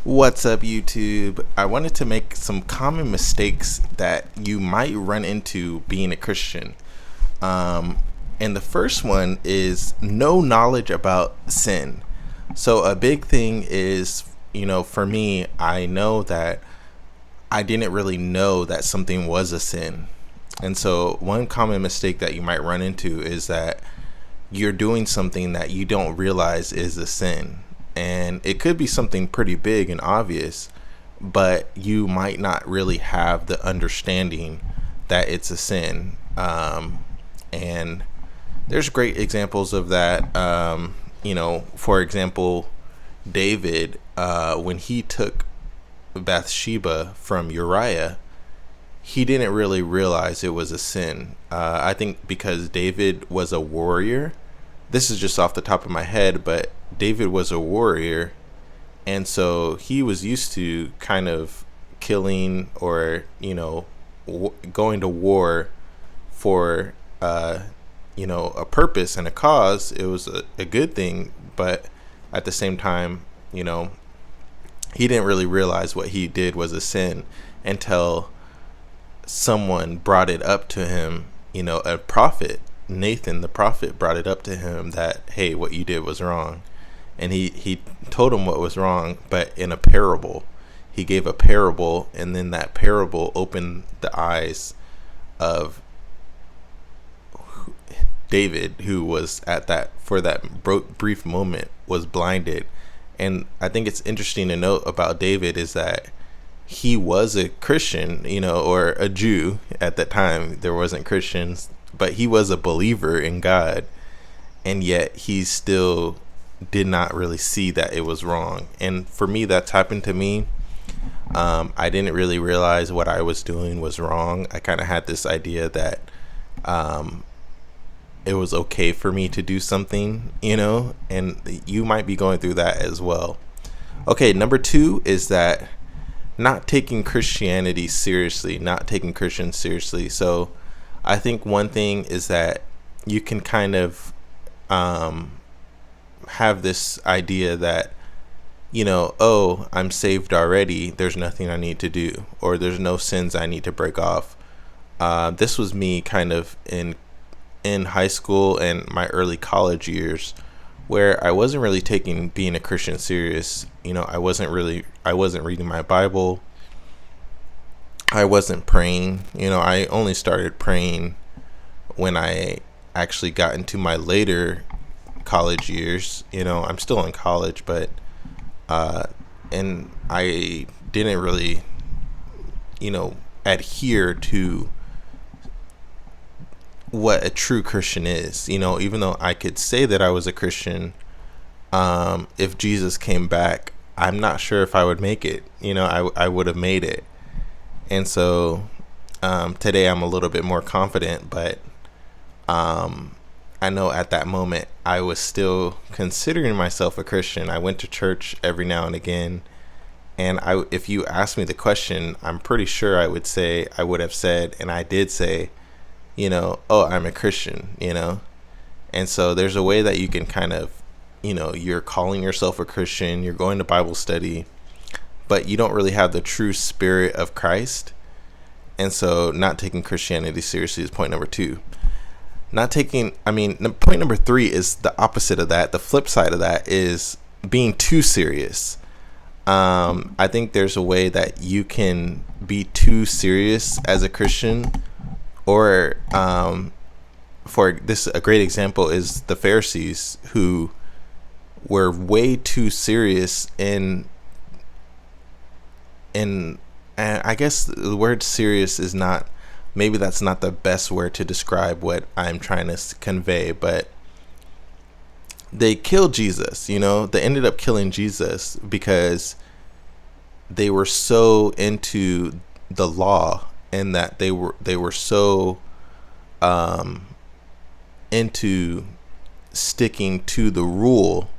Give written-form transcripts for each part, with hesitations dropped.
What's up, YouTube? I wanted to make some common mistakes that you might run into being a Christian. Um, and the first one is no knowledge about sin. So, a big thing is, for me, I know that I didn't really know that something was a sin. And so, one common mistake that you might run into is that you're doing something that you don't realize is a sin. And it could be something pretty big and obvious, but you might not really have the understanding that it's a sin. And there's great examples of that. For example, David, when he took Bathsheba from Uriah, he didn't really realize it was a sin. I think because David was a warrior. This is just off the top of my head, but David was a warrior, and so he was used to kind of killing or going to war for a purpose and a cause. It was a good thing, but at the same time, he didn't really realize what he did was a sin until someone brought it up to him. A prophet, Nathan the prophet, brought it up to him that, hey, what you did was wrong. And he told him what was wrong, but in a parable. He gave a parable, and then that parable opened the eyes of David, who was at that, for that brief moment, was blinded. And I think it's interesting to note about David is that he was a Christian, or a Jew at that time. There wasn't Christians, but he was a believer in God, and yet he still did not really see that it was wrong. And for me, that's happened to me. I didn't really realize what I was doing was wrong. I kind of had this idea that it was okay for me to do something, and you might be going through that as well. Okay, number two is that not taking Christianity seriously, not taking Christians seriously. So I think one thing is that you can kind of have this idea that, oh, I'm saved already. There's nothing I need to do, or there's no sins I need to break off. This was me kind of in high school and my early college years, where I wasn't really taking being a Christian serious. I wasn't reading my Bible. I wasn't praying. I only started praying when I actually got into my later college years. I'm still in college, but and I didn't really adhere to what a true Christian is. Even though I could say that I was a Christian, if Jesus came back, I'm not sure if I would make it. I would have made it. And so today I'm a little bit more confident, but I know at that moment I was still considering myself a Christian. I went to church every now and again, and if you asked me the question, I'm pretty sure I would have said, and I did say, oh, I'm a Christian. And so there's a way that you can kind of, you're calling yourself a Christian, you're going to Bible study, but you don't really have the true spirit of Christ. And so not taking Christianity seriously is point number two. Point number three is the opposite of that. The flip side of that is being too serious. I think there's a way that you can be too serious as a Christian, or for this, a great example is the Pharisees, who were way too serious and I guess the word serious is not, maybe that's not the best word to describe what I'm trying to convey, but they killed Jesus. They ended up killing Jesus because they were so into the law, and that they were so into sticking to the rule,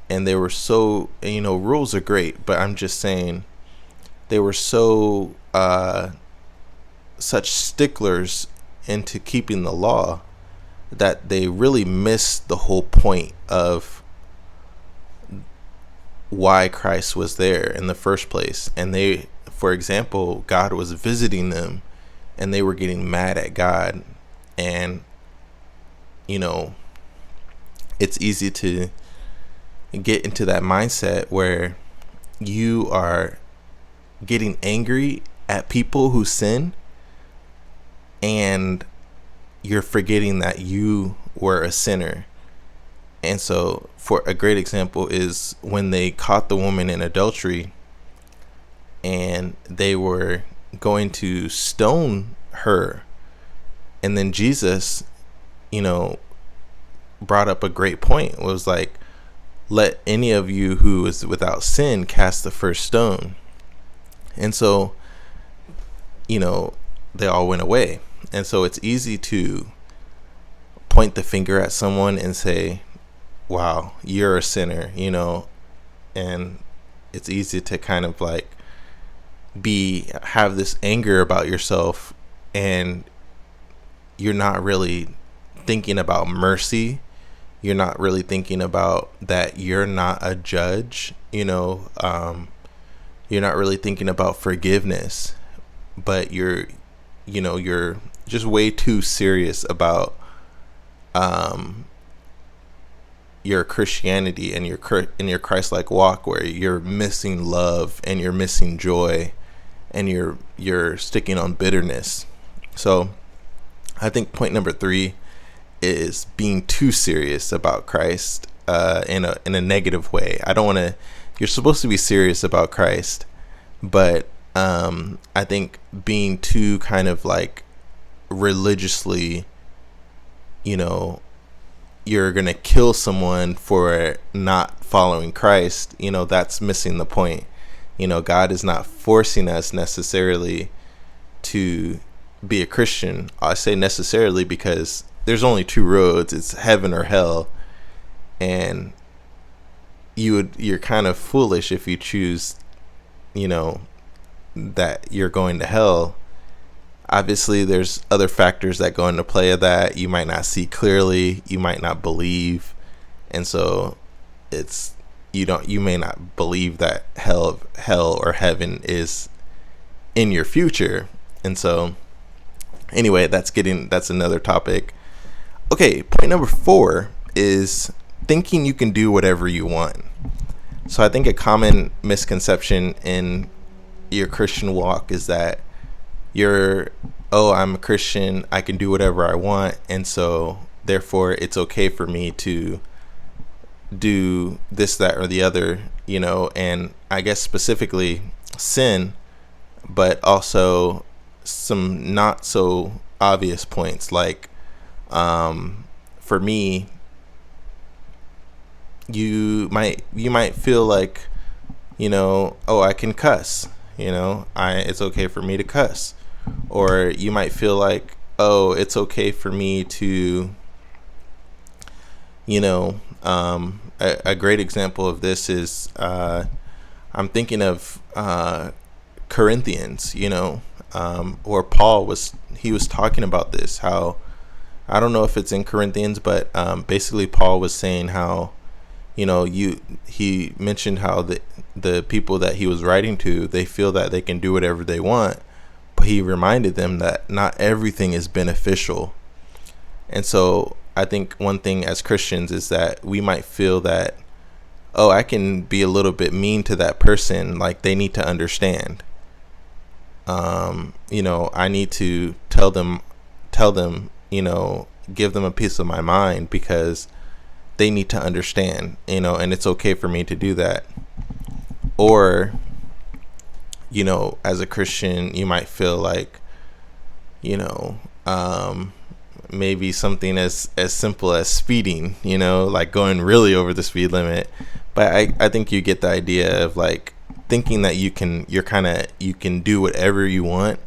and they were so, rules are great, but I'm just saying they were so such sticklers into keeping the law that they really missed the whole point of why Christ was there in the first place. And they, for example, God was visiting them and they were getting mad at God. And, you know, it's easy to get into that mindset where you are getting angry at people who sin and you're forgetting that you were a sinner. And so, for a great example is when they caught the woman in adultery and they were going to stone her. And then Jesus, brought up a great point. It was like, let any of you who is without sin cast the first stone. And so, they all went away. And so it's easy to point the finger at someone and say, wow, you're a sinner, and it's easy to kind of like have this anger about yourself, and you're not really thinking about mercy. You're not really thinking about that you're not a judge, you're not really thinking about forgiveness, but you're just way too serious about your Christianity and your Christ-like walk, where you're missing love and you're missing joy and you're sticking on bitterness. So I think point number 3 is being too serious about Christ in a negative way. I don't want to. You're supposed to be serious about Christ, but I think being too kind of like religiously, you're gonna kill someone for not following Christ, that's missing the point. God is not forcing us necessarily to be a Christian. I say necessarily because there's only 2 roads. It's heaven or hell. And you're kind of foolish if you choose, that you're going to hell. Obviously, there's other factors that go into play of that. You might not see clearly. You might not believe. And so you may not believe that hell or heaven is in your future. And so anyway, that's another topic. Okay, point number 4 is thinking you can do whatever you want. So I think a common misconception in your Christian walk is that I'm a Christian, I can do whatever I want, and so therefore it's okay for me to do this, that, or the other, and I guess specifically sin, but also some not so obvious points, like for me, you might feel like, I can cuss, it's okay for me to cuss. Or you might feel like, it's okay for me to, a great example of this is, I'm thinking of Corinthians, or Paul was talking about this, how, I don't know if it's in Corinthians, but basically Paul was saying how, he mentioned how the people that he was writing to, they feel that they can do whatever they want. But he reminded them that not everything is beneficial. And so I think one thing as Christians is that we might feel that, I can be a little bit mean to that person, like they need to understand. I need to tell them, give them a piece of my mind because they need to understand, and it's okay for me to do that. Or as a Christian, you might feel like, maybe something as simple as speeding, like going really over the speed limit. But I think you get the idea of like thinking that you can do whatever you want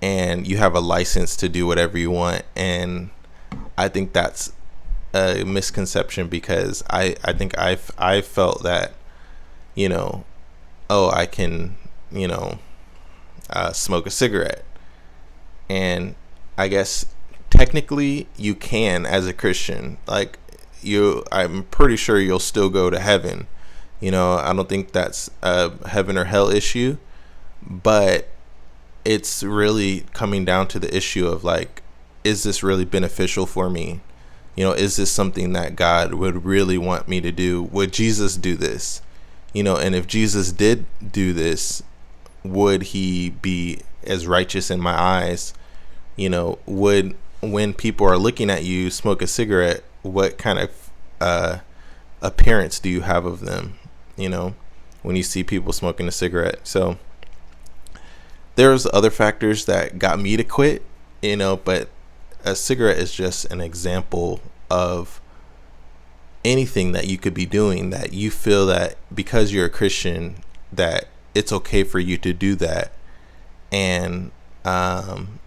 and you have a license to do whatever you want. And I think that's a misconception, because I think I've felt that, I can, smoke a cigarette. And I guess technically you can as a Christian, like I'm pretty sure you'll still go to heaven, I don't think that's a heaven or hell issue, but it's really coming down to the issue of like, is this really beneficial for me? Is this something that God would really want me to do? Would Jesus do this? And if Jesus did do this, would he be as righteous in my eyes? Would, when people are looking at you smoke a cigarette, what kind of appearance do you have of them? When you see people smoking a cigarette. So there's other factors that got me to quit, but a cigarette is just an example of anything that you could be doing that you feel that because you're a Christian that it's okay for you to do that. And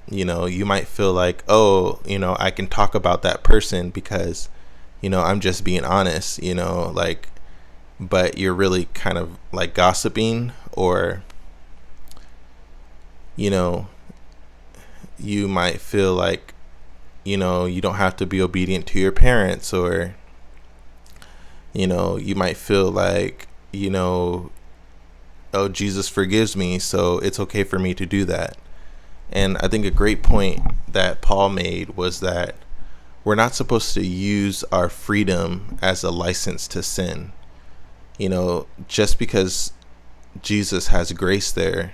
you might feel like, oh, I can talk about that person because I'm just being honest, but you're really kind of like gossiping, or you might feel like you don't have to be obedient to your parents, or you might feel like oh, Jesus forgives me, so it's okay for me to do that. And I think a great point that Paul made was that we're not supposed to use our freedom as a license to sin. Just because Jesus has grace there,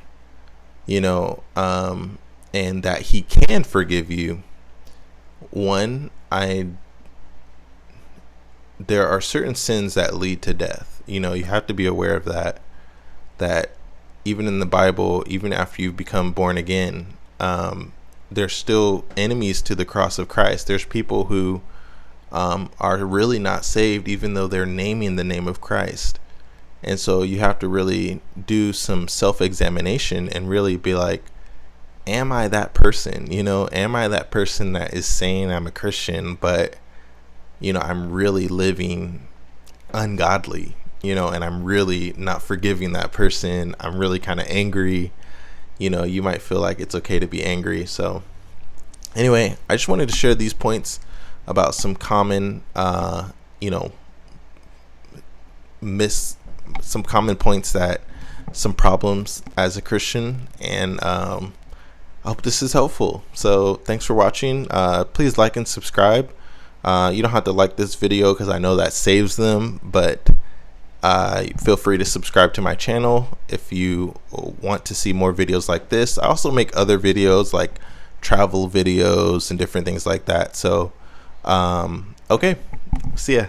and that he can forgive you. There are certain sins that lead to death. You have to be aware of that even in the Bible, even after you've become born again, there's still enemies to the cross of Christ. There's people who are really not saved, even though they're naming the name of Christ. And so you have to really do some self-examination and really be like, am I that person? Am I that person that is saying I'm a Christian, but I'm really living ungodly, and I'm really not forgiving that person. I'm really kind of angry. You might feel like it's okay to be angry. So anyway, I just wanted to share these points about some common, some common points some problems as a Christian. And I hope this is helpful. So thanks for watching. Please like and subscribe. You don't have to like this video because I know that saves them, but feel free to subscribe to my channel if you want to see more videos like this. I also make other videos like travel videos and different things like that. So okay, see ya.